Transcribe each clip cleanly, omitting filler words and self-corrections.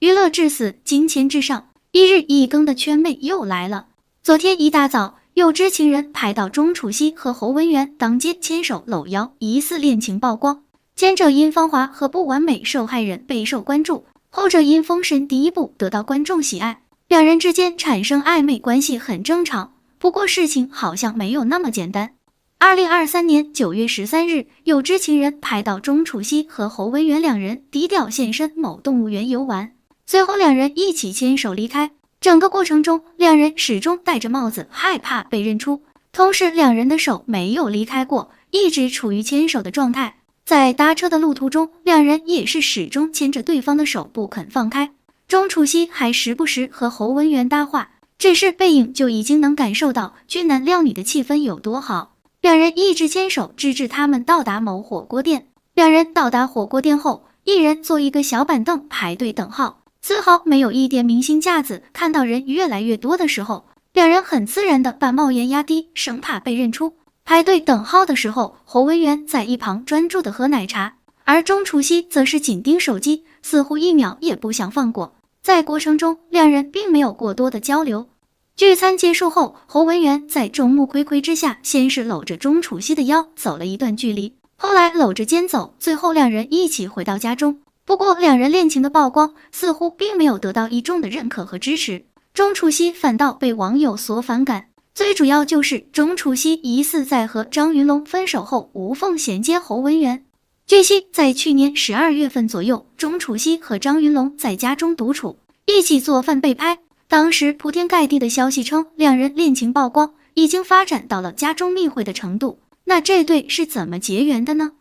娱乐至死，金钱至上。一日一更的圈妹又来了。昨天一大早，有知情人拍到钟楚曦和侯文媛当街牵手搂腰，疑似恋情曝光。前者因芳华和不完美受害人备受关注，后者因封神第一部得到观众喜爱，两人之间产生暧昧关系很正常。不过事情好像没有那么简单。2023年9月13日，有知情人拍到钟楚曦和侯文媛两人低调现身某动物园游玩，随后两人一起牵手离开。整个过程中，两人始终戴着帽子，害怕被认出。同时，两人的手没有离开过，一直处于牵手的状态。在搭车的路途中，两人也是始终牵着对方的手不肯放开。钟楚曦还时不时和侯文媛搭话，只是背影就已经能感受到俊男靓女的气氛有多好。两人一直牵手，直至他们到达某火锅店。两人到达火锅店后，一人坐一个小板凳排队等号，丝毫没有一点明星架子。看到人越来越多的时候，两人很自然地把帽檐压低，生怕被认出。排队等号的时候，侯文媛在一旁专注地喝奶茶，而钟楚曦则是紧盯手机，似乎一秒也不想放过。在过程中，两人并没有过多的交流。聚餐结束后，侯文媛在众目睽睽之下，先是搂着钟楚曦的腰走了一段距离，后来搂着肩走，最后两人一起回到家中。不过，两人恋情的曝光似乎并没有得到一众的认可和支持，钟楚曦反倒被网友所反感。最主要就是钟楚曦疑似在和张云龙分手后无缝衔接侯文媛。据悉，在去年12月份左右，钟楚曦和张云龙在家中独处，一起做饭被拍。当时铺天盖地的消息称，两人恋情曝光，已经发展到了家中密会的程度。那这对是怎么结缘的呢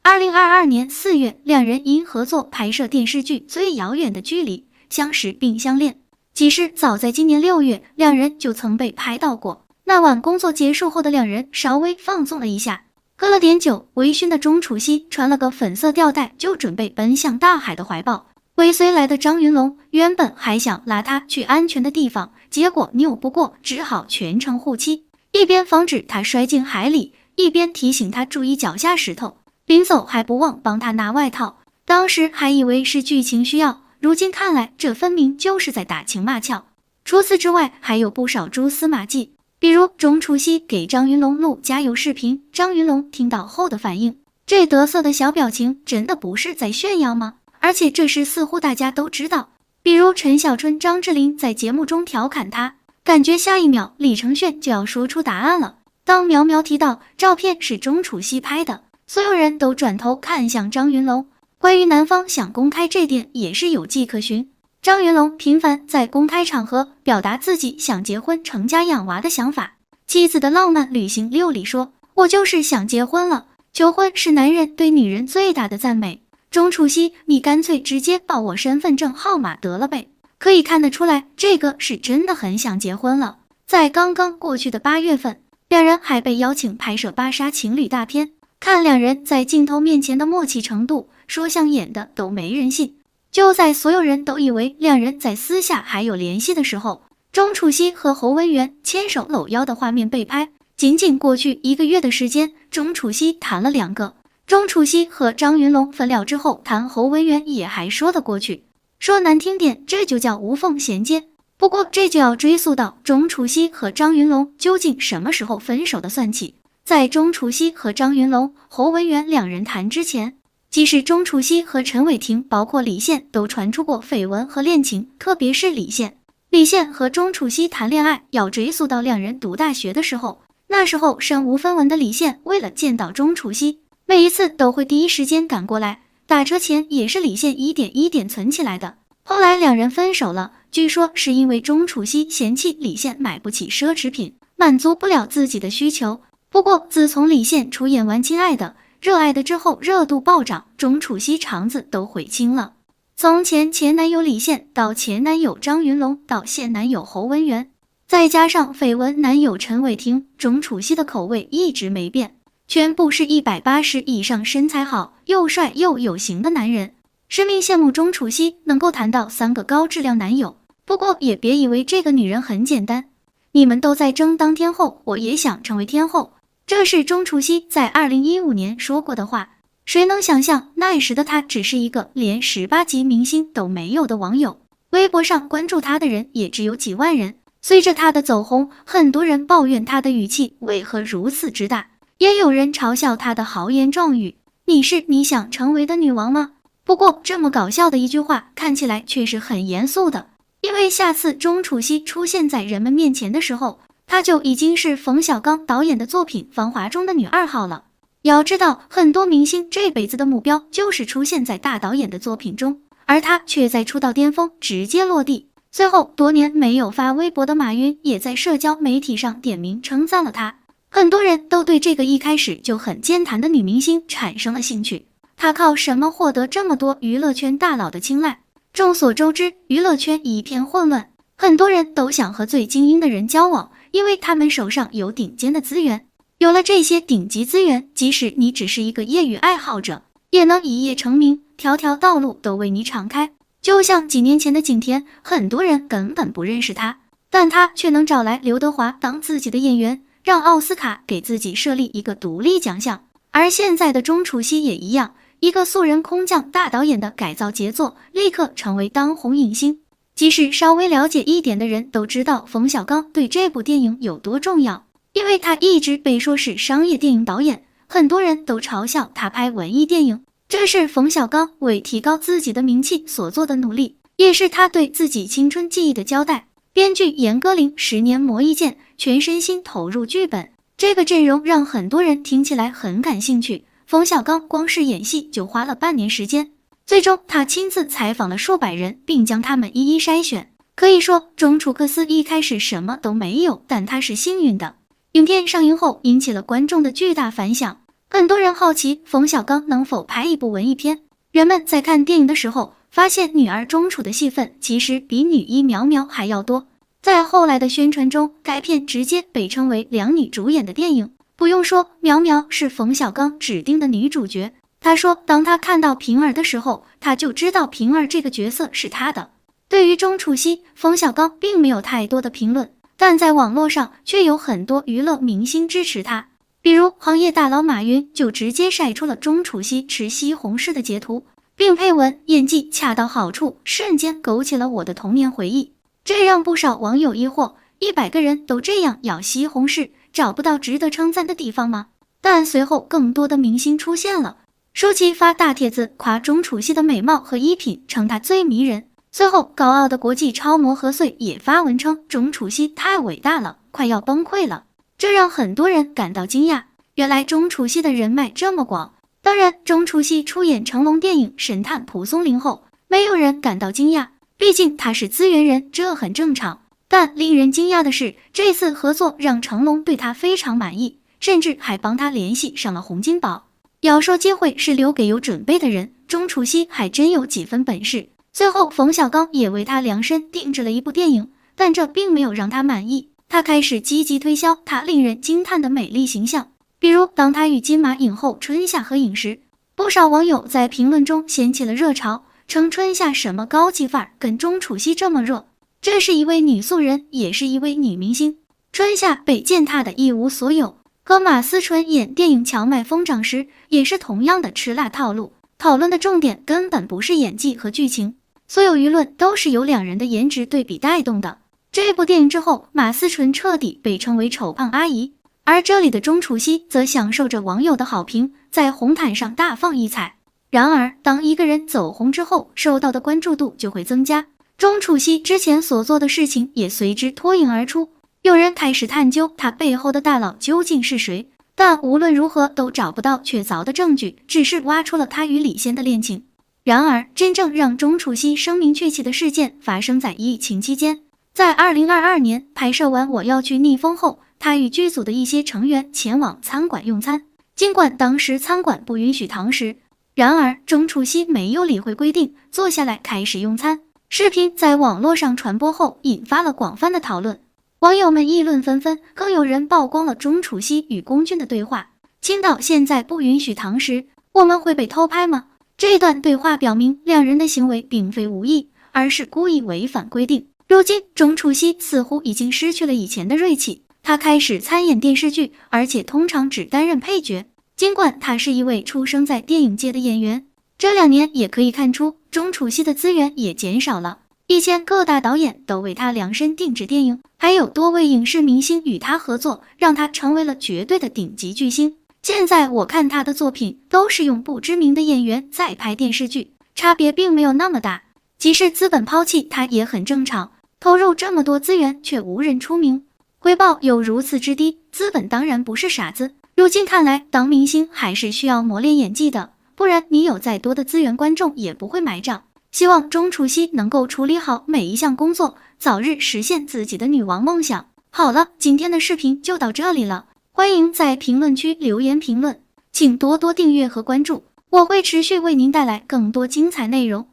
？2022年4月，两人因合作拍摄电视剧《最遥远的距离》相识并相恋。其实早在今年6月，两人就曾被拍到过。那晚工作结束后的两人稍微放纵了一下，喝了点酒，微醺的钟楚曦穿了个粉色吊带，就准备奔向大海的怀抱。尾随来的张云龙原本还想拉他去安全的地方，结果拗不过，只好全程护妻，一边防止他摔进海里，一边提醒他注意脚下石头，临走还不忘帮他拿外套。当时还以为是剧情需要，如今看来这分明就是在打情骂俏。除此之外，还有不少蛛丝马迹，比如钟楚曦给张云龙录加油视频，张云龙听到后的反应，这得瑟的小表情真的不是在炫耀吗？而且这事似乎大家都知道，比如陈小春、张智霖在节目中调侃他，感觉下一秒李承铉就要说出答案了。当苗苗提到照片是钟楚曦拍的，所有人都转头看向张云龙。关于男方想公开这点也是有迹可循，张云龙频繁在公开场合表达自己想结婚成家养娃的想法。妻子的浪漫旅行6里说，我就是想结婚了，求婚是男人对女人最大的赞美。钟楚曦，你干脆直接报我身份证号码得了呗。可以看得出来，这个是真的很想结婚了。在刚刚过去的8月份，两人还被邀请拍摄芭莎情侣大片，看两人在镜头面前的默契程度，说像演的都没人信。就在所有人都以为两人在私下还有联系的时候，钟楚曦和侯文媛牵手搂腰的画面被拍。仅仅过去1个月的时间，钟楚曦谈了2个。钟楚曦和张云龙分了之后，谈侯文媛也还说得过去，说难听点，这就叫无缝衔接。不过这就要追溯到钟楚曦和张云龙究竟什么时候分手的算起。在钟楚曦和张云龙、侯文媛两人谈之前，即使钟楚曦和陈伟霆，包括李现都传出过绯闻和恋情，特别是李现和钟楚曦谈恋爱要追溯到两人读大学的时候。那时候身无分文的李现为了见到钟楚曦，每一次都会第一时间赶过来，打车钱也是李现一点一点存起来的。后来两人分手了，据说是因为钟楚曦嫌弃李现买不起奢侈品，满足不了自己的需求。不过自从李现出演完《亲爱的》热爱的之后，热度暴涨，钟楚曦肠子都悔青了。从前男友李现到前男友张云龙到现男友侯文媛，再加上绯闻男友陈伟霆，钟楚曦的口味一直没变，全部是180以上，身材好又帅又有型的男人。生命羡慕钟楚曦能够谈到3个高质量男友。不过也别以为这个女人很简单，你们都在争当天后，我也想成为天后。这是钟楚曦在2015年说过的话。谁能想象那时的她只是一个连18级明星都没有的网友，微博上关注他的人也只有几万人。随着他的走红，很多人抱怨他的语气为何如此之大，也有人嘲笑他的豪言壮语。你是你想成为的女王吗？不过这么搞笑的一句话，看起来却是很严肃的，因为下次钟楚曦出现在人们面前的时候，她就已经是冯小刚导演的作品《芳华》中的女二号了。要知道，很多明星这辈子的目标就是出现在大导演的作品中，而他却在出道巅峰直接落地。随后，多年没有发微博的马云也在社交媒体上点名称赞了他。很多人都对这个一开始就很健谈的女明星产生了兴趣。她靠什么获得这么多娱乐圈大佬的青睐？众所周知，娱乐圈一片混乱，很多人都想和最精英的人交往，因为他们手上有顶尖的资源。有了这些顶级资源，即使你只是一个业余爱好者，也能一夜成名，条条道路都为你敞开。就像几年前的景甜，很多人根本不认识她，但她却能找来刘德华当自己的演员，让奥斯卡给自己设立一个独立奖项。而现在的钟楚曦也一样，一个素人空降大导演的改造杰作，立刻成为当红影星。即使稍微了解一点的人都知道冯小刚对这部电影有多重要，因为他一直被说是商业电影导演，很多人都嘲笑他拍文艺电影。这是冯小刚为提高自己的名气所做的努力，也是他对自己青春记忆的交代。编剧严歌苓10年磨一剑，全身心投入剧本，这个阵容让很多人听起来很感兴趣。冯小刚光是演戏就花了半年时间，最终他亲自采访了数百人，并将他们一一筛选。可以说，钟楚克斯一开始什么都没有，但他是幸运的。影片上映后引起了观众的巨大反响。很多人好奇冯小刚能否拍一部文艺片。人们在看电影的时候，发现女儿钟楚的戏份其实比女一苗苗还要多。在后来的宣传中，该片直接被称为两女主演的电影。不用说，苗苗是冯小刚指定的女主角。他说，当他看到平儿的时候，他就知道平儿这个角色是他的。对于钟楚曦，冯小刚并没有太多的评论，但在网络上却有很多娱乐明星支持他。比如行业大佬马云就直接晒出了钟楚曦吃西红柿的截图，并配文演技恰到好处，瞬间勾起了我的童年回忆。这让不少网友疑惑，100个人都这样咬西红柿，找不到值得称赞的地方吗？但随后更多的明星出现了，舒淇发大帖子夸钟楚曦的美貌和衣品，称她最迷人。随后高傲的国际超模何穗也发文称钟楚曦太伟大了，快要崩溃了。这让很多人感到惊讶，原来钟楚曦的人脉这么广。当然，钟楚曦出演成龙电影《神探蒲松龄》后，没有人感到惊讶，毕竟他是资源人，这很正常。但令人惊讶的是，这次合作让成龙对他非常满意，甚至还帮他联系上了洪金宝。要说机会是留给有准备的人，钟楚曦还真有几分本事。最后，冯小刚也为他量身定制了一部电影，但这并没有让他满意。他开始积极推销他令人惊叹的美丽形象，比如当他与金马影后春夏合影时，不少网友在评论中掀起了热潮，称春夏什么高级范儿，跟钟楚曦这么热。这是一位女素人，也是一位女明星。春夏被践踏的一无所有，和马思纯演电影《荞麦疯长》时也是同样的吃辣套路。讨论的重点根本不是演技和剧情，所有舆论都是由两人的颜值对比带动的。这部电影之后，马思纯彻底被称为丑胖阿姨，而这里的钟楚曦则享受着网友的好评，在红毯上大放异彩。然而，当一个人走红之后，受到的关注度就会增加，钟楚曦之前所做的事情也随之脱颖而出。有人开始探究他背后的大佬究竟是谁，但无论如何都找不到确凿的证据，只是挖出了他与李现的恋情。然而，真正让钟楚曦声名鹊起的事件发生在疫情期间。在2022年拍摄完《我要去逆风》后，他与剧组的一些成员前往餐馆用餐，尽管当时餐馆不允许堂食，然而钟楚曦没有理会规定，坐下来开始用餐。视频在网络上传播后，引发了广泛的讨论，网友们议论纷纷，更有人曝光了钟楚曦与龚俊的对话：青岛现在不允许堂食，我们会被偷拍吗？这段对话表明两人的行为并非无意，而是故意违反规定。如今，钟楚曦似乎已经失去了以前的锐气，她开始参演电视剧，而且通常只担任配角。尽管她是一位出生在电影界的演员，这2年也可以看出钟楚曦的资源也减少了，以前各大导演都为他量身定制电影，还有多位影视明星与他合作，让他成为了绝对的顶级巨星。现在我看他的作品都是用不知名的演员在拍电视剧，差别并没有那么大。即使资本抛弃他也很正常，投入这么多资源却无人出名，回报又如此之低，资本当然不是傻子。如今看来，当明星还是需要磨练演技的，不然你有再多的资源，观众也不会买账。希望钟楚曦能够处理好每一项工作，早日实现自己的女王梦想。好了，今天的视频就到这里了，欢迎在评论区留言评论，请多多订阅和关注，我会持续为您带来更多精彩内容。